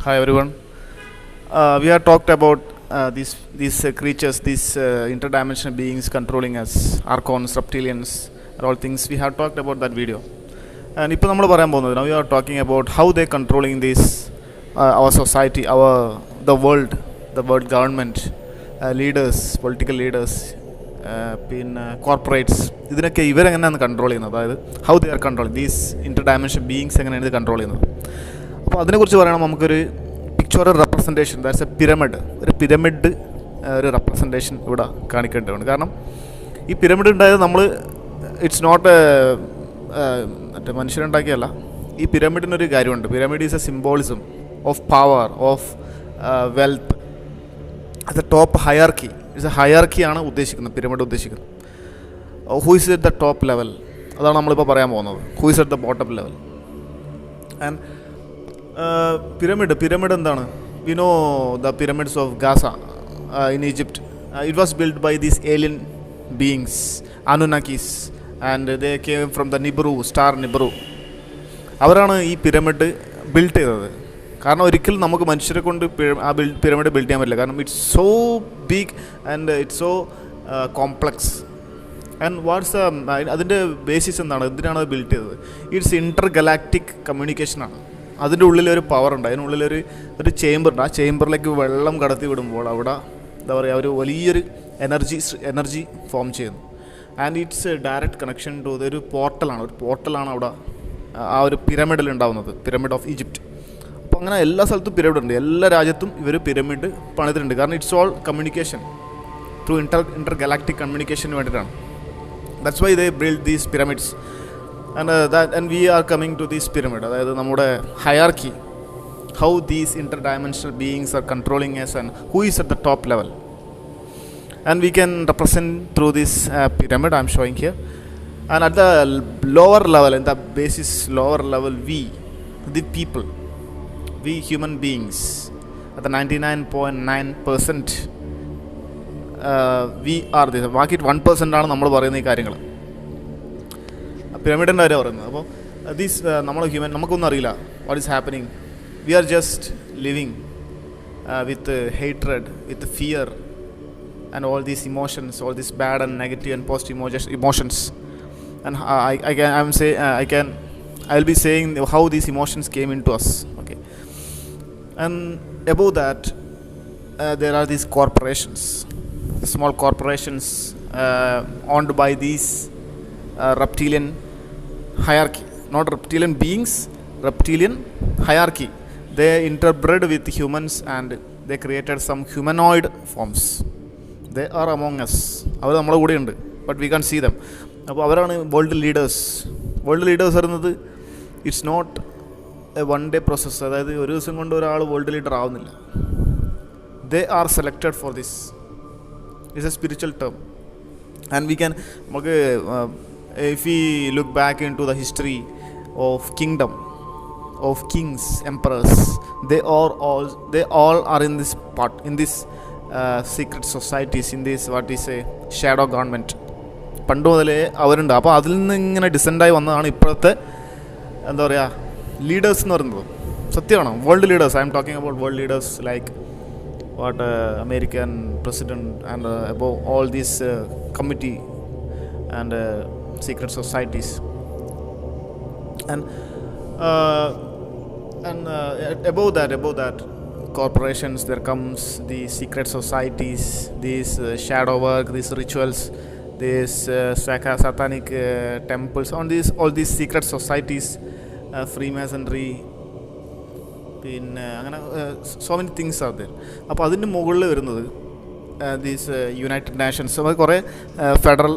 Hi everyone. We have talked about these creatures, these interdimensional beings controlling us, archons, reptilians, and all things. We have talked about that video. And now we are talking about how they controlling this our society, the world government, leaders, political leaders, corporates. ഇതിനൊക്കെ ഇവരെങ്ങനെയാണ് control ചെയ്യുന്നത്, അതായത് how they are controlling these interdimension beings എങ്ങനെയാണ് ഇത് control ചെയ്യുന്നത്. അപ്പോൾ അതിനെക്കുറിച്ച് പറയണം നമുക്കൊരു pictorial representation, that's a pyramid, ഒരു റെപ്രസെൻറ്റേഷൻ ഇവിടെ കാണിക്കേണ്ടതുണ്ട്. കാരണം ഈ പിരമിഡ് ഉണ്ടായത് നമ്മൾ ഇറ്റ്സ് നോട്ട് മറ്റേ മനുഷ്യരുണ്ടാക്കിയല്ല. ഈ പിരമിഡിനൊരു കാര്യമുണ്ട്. Pyramid is a symbolism of power, of wealth. അത് ടോപ്പ് ഹയർക്കി, ഇറ്റ്സ് എ ഹയർക്കിയാണ് ഉദ്ദേശിക്കുന്നത്, പിരമിഡ് ഉദ്ദേശിക്കുന്നത്. Who is at the top level, അതാണ് നമ്മളിപ്പോൾ പറയാൻ പോകുന്നത്. Who is at the bottom level. And pyramid എന്താണ്? We know the pyramids of Giza in Egypt. It was build by these alien beings, ANUNNAKIS, and they came from the star Nibiru. അവരാണ് ഈ pyramid build ചെയ്തത്. കാരണം ഒരിക്കലും നമുക്ക് മനുഷ്യരെ കൊണ്ട് pyramid build ചെയ്യാൻ പറ്റില്ല. കാരണം it's so big and it's so complex. And what's അതിൻ്റെ ബേസിസ് എന്താണ്, എന്തിനാണ് അത് ബിൽഡ് ചെയ്തത്? ഇറ്റ്സ് ഇൻ്റർ ഗലാക്റ്റിക് കമ്മ്യൂണിക്കേഷനാണ്. അതിൻ്റെ ഉള്ളിലൊരു പവർ ഉണ്ട്, അതിനുള്ളിലൊരു ചേമ്പറുണ്ട്. ആ ചേമ്പറിലേക്ക് വെള്ളം കടത്തി വിടുമ്പോൾ അവിടെ എന്താ പറയുക, ഒരു വലിയൊരു എനർജി ഫോം ചെയ്യുന്നു. And it's direct connection to ഒരു പോർട്ടലാണ് അവിടെ ആ ഒരു പിരമിഡിൽ ഉണ്ടാകുന്നത്, പിരമിഡ് ഓഫ് ഈജിപ്റ്റ്. അപ്പോൾ അങ്ങനെ എല്ലാ സ്ഥലത്തും പിരമിഡ് ഉണ്ട്, എല്ലാ രാജ്യത്തും ഇവർ പിരമിഡ് പണിതിട്ടുണ്ട്. കാരണം it's all communication through inter galactic കമ്മ്യൂണിക്കേഷന് വേണ്ടിയിട്ടാണ്. That's why they build these pyramids. And we are coming to these pyramid, അതായത് നമ്മുടെ hierarchy, how these interdimensional beings are controlling us and who is at the top level. And we can represent through this pyramid I am showing here. And at the lower level, in the basis lower level, the people, we human beings, at the 99.9%, we are this. ബാക്കി 1% ആണ് നമ്മൾ പറയുന്ന ഈ കാര്യങ്ങൾ, പിരമിഡിൻ്റെ കാര്യം പറയുന്നത്. അപ്പോൾ these നമ്മൾ നമുക്കൊന്നും അറിയില്ല what is happening. We are just living with hatred, with fear, and all these emotions, all these bad and negative and positive emotions. And I'll be saying how these emotions came into us. Okay. And above that, there are these corporations, small corporations owned by these reptilian hierarchy, not reptilian beings, reptilian hierarchy. They interbred with humans and they created some humanoid forms. They are among us. അവർ നമ്മുടെ കൂടെ ഉണ്ട്, but we can see them. അപ്പോൾ അവരാണ് world leaders. പറയുന്നത് it's not a one day process, അതായത് ഒരു ദിവസം കൊണ്ട് ഒരാൾ വേൾഡ് ലീഡർ ആവുന്നില്ല. They are selected for this. It's a spiritual term. And we can നമുക്ക് if we look back into the history of kingdom, of kings, emperors, they all are in this part, in this secret societies, in this what is a shadow government. പണ്ട് മുതലേ അവരുണ്ട്. അപ്പോൾ അതിൽ നിന്ന് ഇങ്ങനെ ഡിസെൻഡായി വന്നതാണ് ഇപ്പോഴത്തെ എന്താ പറയുക ലീഡേഴ്സ് എന്ന് പറയുന്നത്. സത്യമാണ്, world leaders. I am talking about world leaders like what American president and above all these committee and secret societies. And above that corporations, there comes the secret societies, these shadow work, these rituals, these satanic temples, all these secret societies, Freemasonry, പിന്നെ അങ്ങനെ so many things are there. അപ്പോൾ അതിൻ്റെ മുകളിൽ വരുന്നത് these United nations, അത് കുറേ federal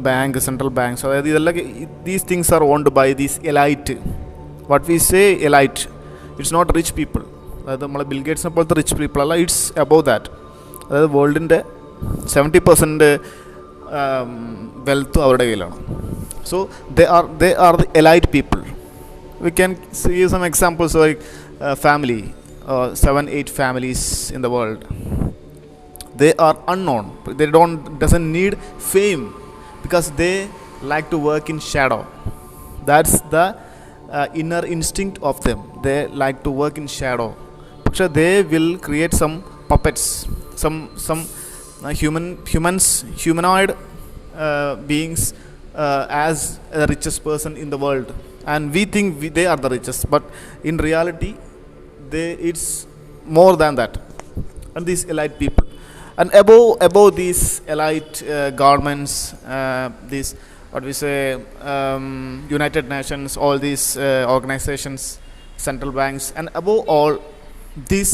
bank, central banks, അതായത് ഇതെല്ലാം these things are owned by these elite. What we say elite, it's not rich people. അതായത് നമ്മളെ ബിൽഗേറ്റ്സിനെ പോലത്തെ റിച്ച് പീപ്പിൾ അല്ല, ഇറ്റ്സ് അബവ് ദാറ്റ്. അതായത് വേൾഡിൻ്റെ 70% വെൽത്തും അവരുടെ കയ്യിലാണ്. So they are the elite people. We can see some examples like family, 7-8 families in the world. They are unknown. They doesn't need fame because they like to work in shadow. That's the inner instinct of them. They like to work in shadow. പക്ഷേ they will create some puppets, some humanoid beings as the richest person in the world, and we think they are the richest, but in reality it's more than that. And these elite people, and above these elite governments, these what we say, United Nations, all these organizations, central banks, and above all these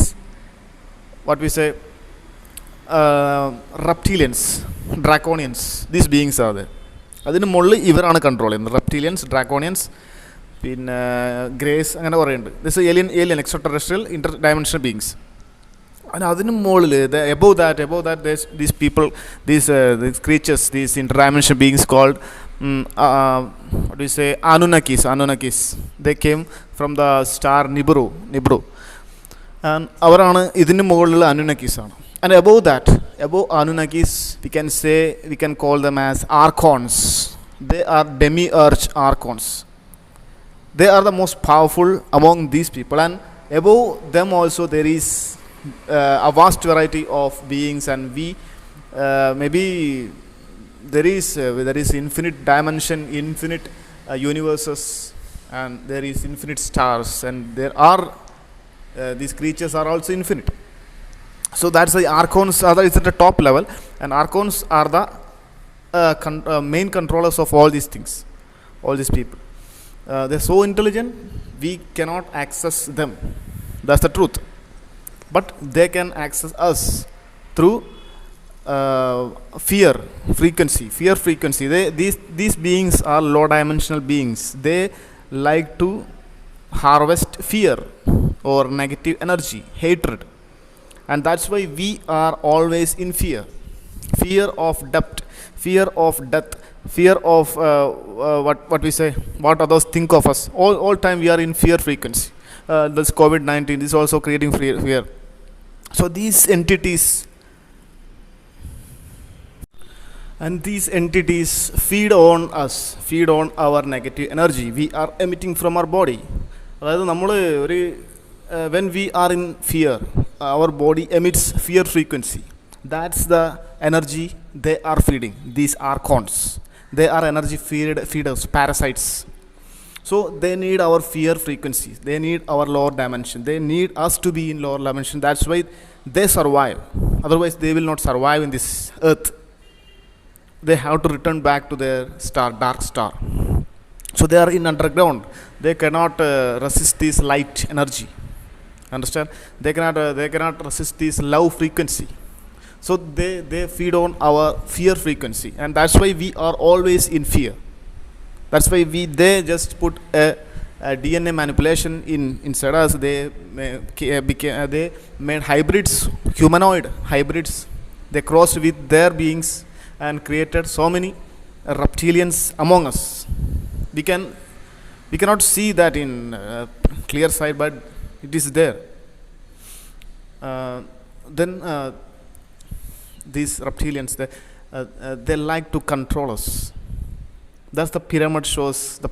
what we say, reptilians, draconians, these beings are there. അതിന് മുകളിൽ ഇവരാണ് control ചെയ്യുന്നത്. റെപ്റ്റീലിയൻസ്, ഡ്രാക്കോണിയൻസ്, പിന്നെ grace, അങ്ങനെ പറയുന്നുണ്ട്. This alien extra terrestrial Inter dimensional beings. And അതിന് മുകളിൽ above that there's these people, these creatures, these interdimensional beings called what do you say, Anunnakis. They came from the star Nibiru, and അവരാണ് ഇതിന് മുകളിലുള്ള Anunnakis ആണ്. And above Anunnakis, we can call them as archons. They are demiurge archons. They are the most powerful among these people, and above them also there is a vast variety of beings, and we maybe there is infinite dimension, infinite universes, and there is infinite stars, and there are these creatures are also infinite. So that's the archons is at the top level, and archons are the main controllers of all these things, all these people. They're so intelligent, we cannot access them. That's the truth. But they can access us through fear frequency. These beings are low dimensional beings. They like to harvest fear or negative energy, hatred, and that's why we are always in fear of debt, fear of death, fear of what we say, what others think of us. All time we are in fear frequency. This COVID-19 is also creating fear. So these entities feed on us, feed on our negative energy we are emitting from our body. അതായത് നമ്മൾ when we are in fear, our body emits fear frequency. That's the energy they are feeding. These archons, they are energy feeders, parasites. So they need our fear frequency, they need our lower dimension, they need us to be in lower dimension. That's why they survive, otherwise they will not survive in this earth. They have to return back to their dark star. So they are in underground, they cannot resist this light energy, understand? They cannot resist this love frequency. So they feed on our fear frequency, and that's why we are always in fear. That's why they just put a DNA manipulation inside us. They made hybrids, humanoid hybrids. They crossed with their beings and created so many reptilians among us. We cannot see that in clear sight, but it is there. Then these reptilians, they like to control us. Thus the pyramid shows the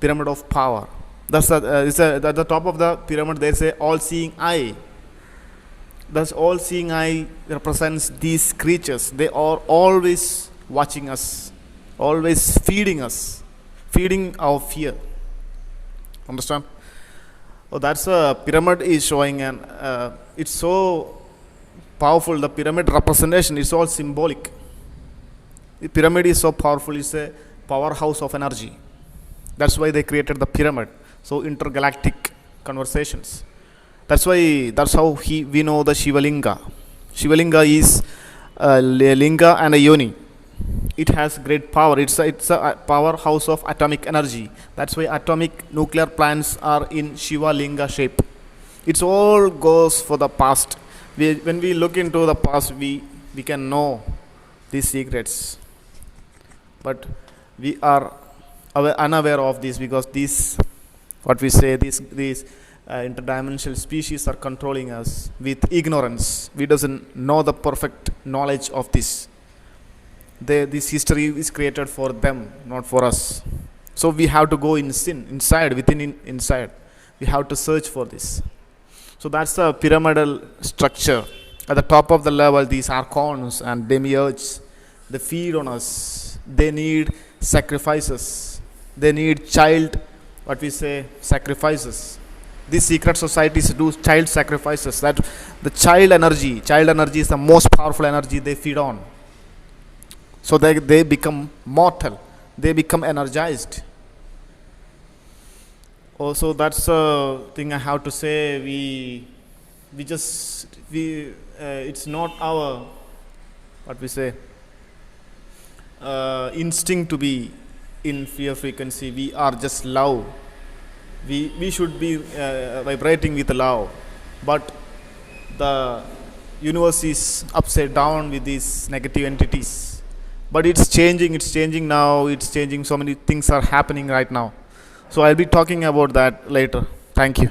pyramid of power. Thus at the top of the pyramid there is a all-seeing eye. Thus all-seeing eye represents these creatures. They are always watching us, always feeding our fear. Understand? Oh, that's a pyramid is showing, and it's so powerful. The pyramid representation is all symbolic. The pyramid is so powerful, it's a powerhouse of energy. That's why they created the pyramid. So intergalactic conversations. That's how we know the Shivalinga. Shivalinga is a linga and a yoni. It has great power. It's a powerhouse of atomic energy. That's why atomic nuclear plants are in Shiva linga shape. It's all goes for the past. When we look into the past, we can know these secrets. But we are unaware of this, because these interdimensional species are controlling us with ignorance. We doesn't know the perfect knowledge of this. This history is created for them, not for us. So we have to go inside. We have to search for this. So that's the pyramidal structure. At the top of the level, these archons and demiurges, they feed on us. They need sacrifices. They need child, what we say, sacrifices. These secret societies do child sacrifices. That the child energy is the most powerful energy they feed on. So they become mortal. They become energized. Also, that's a thing I have to say. It's not our, what we say, instinct to be in fear frequency. We are just love. We should be vibrating with love, but the universe is upside down with these negative entities. But it's changing now. It's changing. So many things are happening right now. So I'll be talking about that later. Thank you.